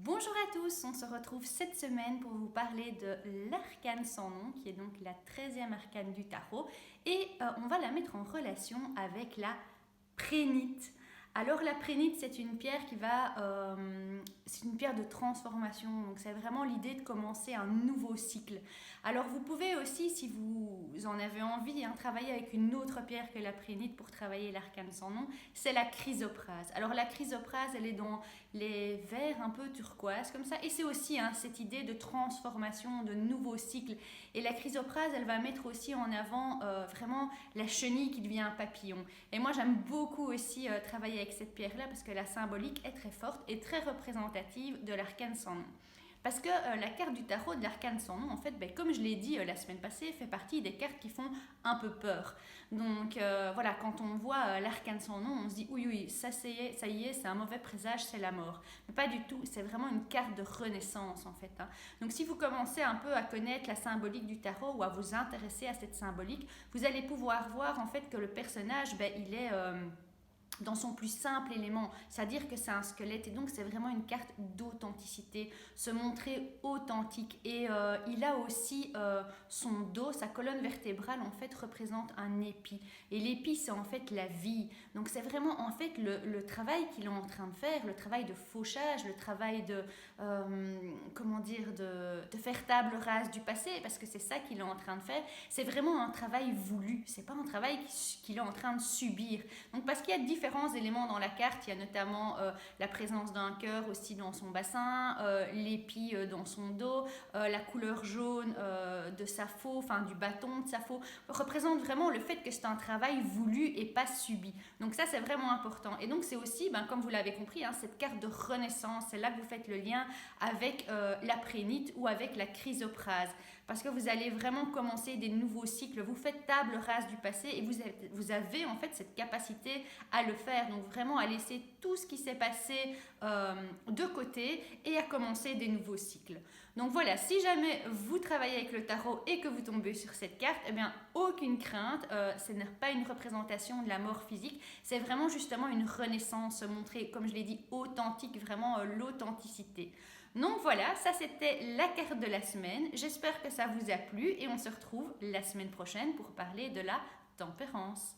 Bonjour à tous, on se retrouve cette semaine pour vous parler de l'arcane sans nom, qui est donc la 13e arcane du tarot, et on va la mettre en relation avec la prénite. Alors la prénite, c'est une pierre c'est une pierre de transformation, donc c'est vraiment l'idée de commencer un nouveau cycle. Alors vous pouvez aussi, si vous en avez envie, travailler avec une autre pierre que la prénite pour travailler l'arcane sans nom, c'est la chrysoprase. Alors la chrysoprase, elle est dans les verts un peu turquoise comme ça, et c'est aussi cette idée de transformation, de nouveau cycle. Et la chrysoprase, elle va mettre aussi en avant vraiment la chenille qui devient un papillon. Et moi j'aime beaucoup aussi travailler avec cette pierre-là parce que la symbolique est très forte et très représentative de l'arcane sans nom. Parce que la carte du tarot de l'arcane sans nom, en fait, comme je l'ai dit la semaine passée, fait partie des cartes qui font un peu peur. Donc voilà, quand on voit l'arcane sans nom, on se dit oui, ça y est, c'est un mauvais présage, c'est la mort. Mais pas du tout, c'est vraiment une carte de renaissance en fait. Donc si vous commencez un peu à connaître la symbolique du tarot ou à vous intéresser à cette symbolique, vous allez pouvoir voir en fait que le personnage, il est dans son plus simple élément, c'est-à-dire que c'est un squelette et donc c'est vraiment une carte d'authenticité, se montrer authentique. Et il a aussi son dos, sa colonne vertébrale en fait représente un épi, et l'épi c'est en fait la vie. Donc c'est vraiment en fait le travail qu'il est en train de faire, le travail de fauchage, le travail de de faire table rase du passé, parce que c'est ça qu'il est en train de faire. C'est vraiment un travail voulu, c'est pas un travail qu'il est en train de subir. Donc parce qu'il y a différents éléments dans la carte, il y a notamment la présence d'un cœur aussi dans son bassin, l'épi dans son dos, la couleur jaune de sa faux, enfin du bâton de sa faux, représente vraiment le fait que c'est un travail voulu et pas subi. Donc ça c'est vraiment important. Et donc c'est aussi, comme vous l'avez compris, cette carte de renaissance, c'est là que vous faites le lien avec la prénite ou avec la chrysoprase, parce que vous allez vraiment commencer des nouveaux cycles, vous faites table rase du passé et vous avez en fait cette capacité à le faire, donc vraiment à laisser tout ce qui s'est passé de côté et à commencer des nouveaux cycles. Donc voilà, si jamais vous travaillez avec le tarot et que vous tombez sur cette carte, aucune crainte, ce n'est pas une représentation de la mort physique, c'est vraiment justement une renaissance, montrer, comme je l'ai dit, authentique, vraiment l'authenticité. Donc voilà, ça c'était la carte de la semaine. J'espère que ça vous a plu et on se retrouve la semaine prochaine pour parler de la tempérance.